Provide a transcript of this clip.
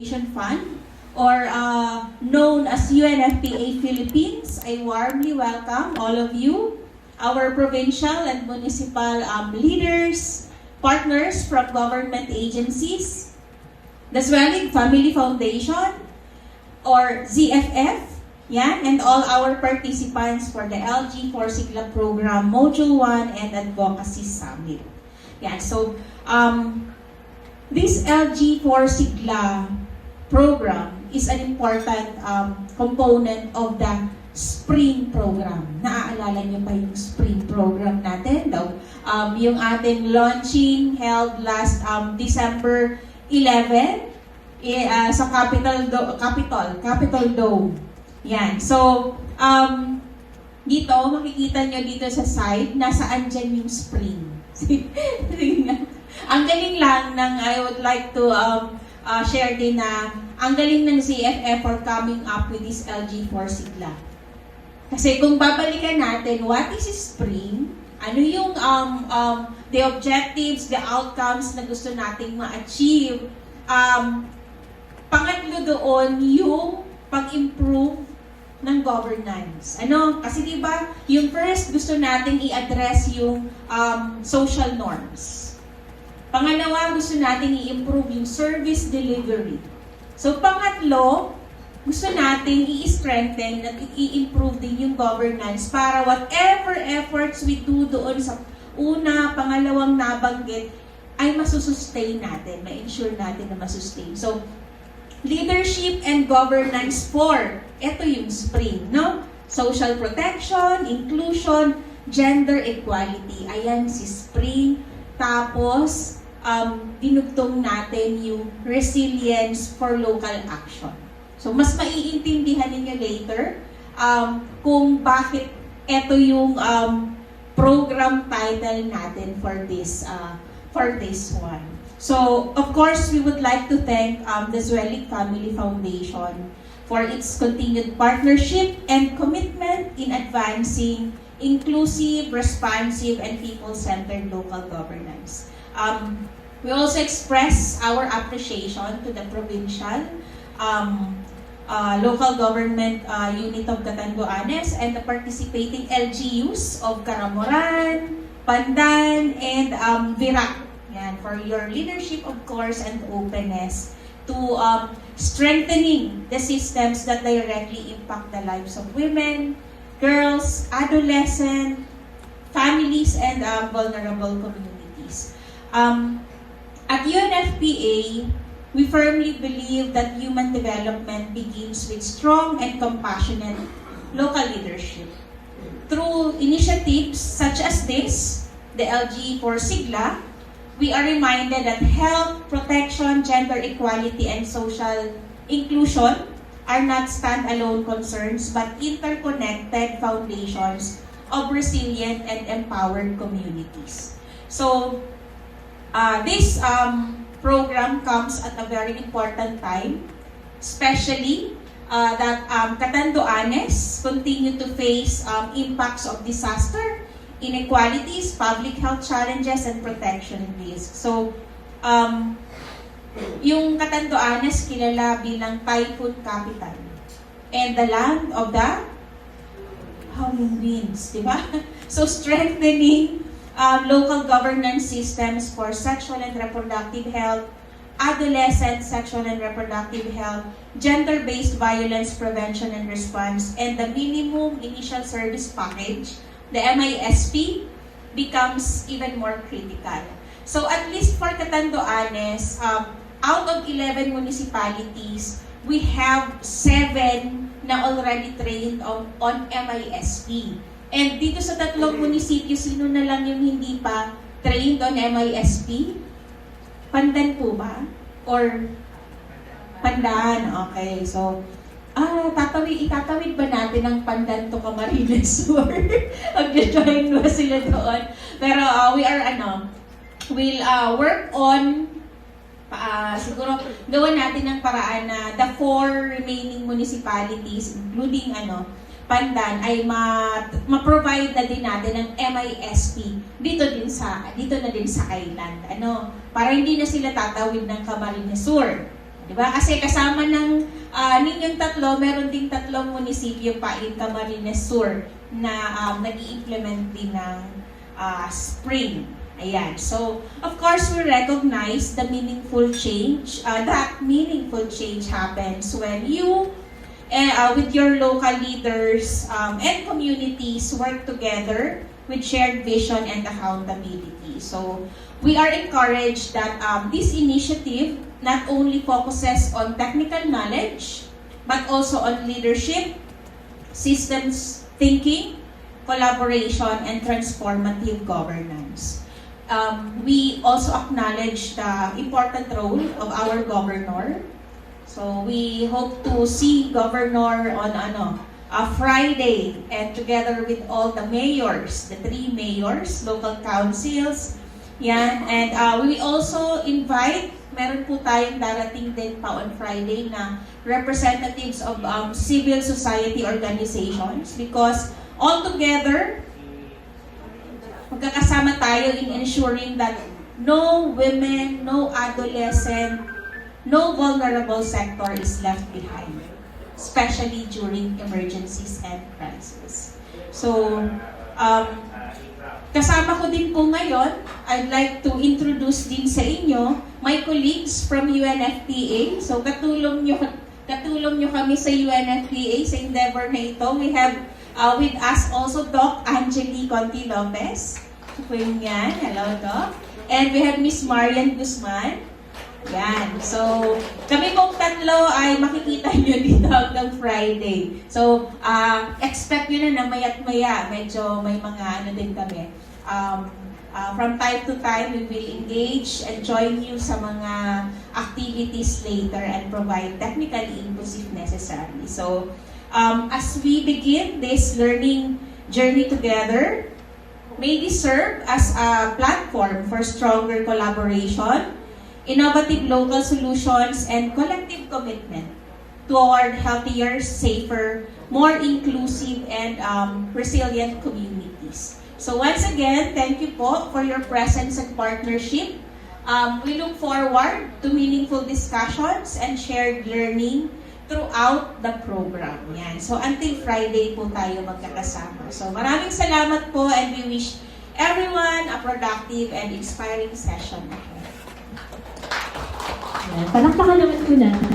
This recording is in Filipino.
Fund, or known as UNFPA Philippines. I warmly welcome all of you, our provincial and municipal leaders, partners from government agencies, the Zwellig Family Foundation, or ZFF, and all our participants for the LG4 Sigla Program, Module 1 and Advocacy Summit. So this LG4 Sigla program is an important component of the spring program. Naaalala niyo pa yung spring program natin daw? Yung ating launching held last December 11 sa Capitol Dome. So, dito, makikita nyo dito sa side, nasaan dyan yung spring. Ang galing lang ng, I would like to share din na ang galing ng ZFF for coming up with this LG4 Sigla. Kasi kung babalikan natin, what is spring? Ano yung the objectives, the outcomes na gusto nating ma-achieve? Pangatlo doon, yung pag-improve ng governance. Kasi diba, yung first gusto nating i-address yung social norms. Pangalawa, gusto nating i-improve yung service delivery. So, pangatlo, gusto nating i-strengthen at i-improve din yung governance para whatever efforts we do doon sa una, pangalawang nabanggit, ay masusustain natin, ma-ensure natin na masustain. So, leadership and governance for, ito yung spring, no? Social protection, inclusion, gender equality. Ayan si spring. Tapos, dinugtong natin yung resilience for local action. So, mas maiintindihan ninyo later kung bakit ito yung program title natin for this one. So, of course, we would like to thank the Zwellig Family Foundation for its continued partnership and commitment in advancing inclusive, responsive, and people-centered local governance. We also express our appreciation to the provincial, local government unit of Catanduanes and the participating LGUs of Caramoran, Pandan, and Virac. For your leadership, of course, and openness to strengthening the systems that directly impact the lives of women, girls, adolescents, families, and vulnerable communities. At UNFPA, we firmly believe that human development begins with strong and compassionate local leadership. Through initiatives such as this, the LG4 Sigla, we are reminded that health, protection, gender equality, and social inclusion are not standalone concerns but interconnected foundations of resilient and empowered communities. So, this program comes at a very important time, especially that Catanduanes continue to face impacts of disaster, inequalities, public health challenges, and protection risks. So, yung Catanduanes kilala bilang typhoon capital and the land of the howling winds, di ba? So, strengthening local governance systems for sexual and reproductive health, adolescent sexual and reproductive health, gender-based violence prevention and response, and the minimum initial service package, the MISP, becomes even more critical. So at least for Catanduanes, out of 11 municipalities, we have 7 na already trained on MISP. And dito sa tatlong munisipyo, sino na lang yung hindi pa trained on MISP? Pandan po ba? Or Pandan? Okay, so itatawid ba natin ang Pandan to Camarines Sur? Mag-join ba sila doon? Pero we'll work on siguro gawan natin ng paraan na the 4 remaining municipalities, including Pandan, ay ma-provide na din natin ng MISP dito na din sa island. Para hindi na sila tatawid ng Camarines Sur. Diba? Kasi kasama ng ninyong tatlo, meron ding tatlong munisipyo pa in Camarines Sur na nag-i-implement din ng spring. Ayan. So, of course, we recognize the meaningful change. That meaningful change happens when you, with your local leaders and communities, work together with shared vision and accountability. So, we are encouraged that this initiative not only focuses on technical knowledge, but also on leadership, systems thinking, collaboration, and transformative governance. We also acknowledge the important role of our governor. So we hope to see governor on Friday, and together with all the mayors, the 3 mayors, local councils, yan. And we also invite, meron po tayong darating din pa on Friday na representatives of civil society organizations, because all together, magkakasama tayo in ensuring that no women, no adolescent, no vulnerable sector is left behind, especially during emergencies and crises. So, kasama ko din po ngayon, I'd like to introduce din sa inyo my colleagues from UNFPA. So, katulong nyo kami sa UNFPA sa endeavor na ito. We have with us also Doc Angeli Conti Lopez. So, po yun yan. Hello, Doc. And we have Miss Marian Guzman. Yan. So, kami pong tatlo ay makikita nyo dito hanggang Friday. So, expect nyo na maya't maya. Medyo may mga din kami. From time to time, we will engage and join you sa mga activities later and provide technical inputs if necessary. So, as we begin this learning journey together, may this serve as a platform for stronger collaboration, innovative local solutions, and collective commitment toward healthier, safer, more inclusive, and resilient communities. So once again, thank you po for your presence and partnership. We look forward to meaningful discussions and shared learning throughout the program. Yan. So until Friday po tayo magkakasama. So maraming salamat po, and we wish everyone a productive and inspiring session. Palakpakan naman po natin.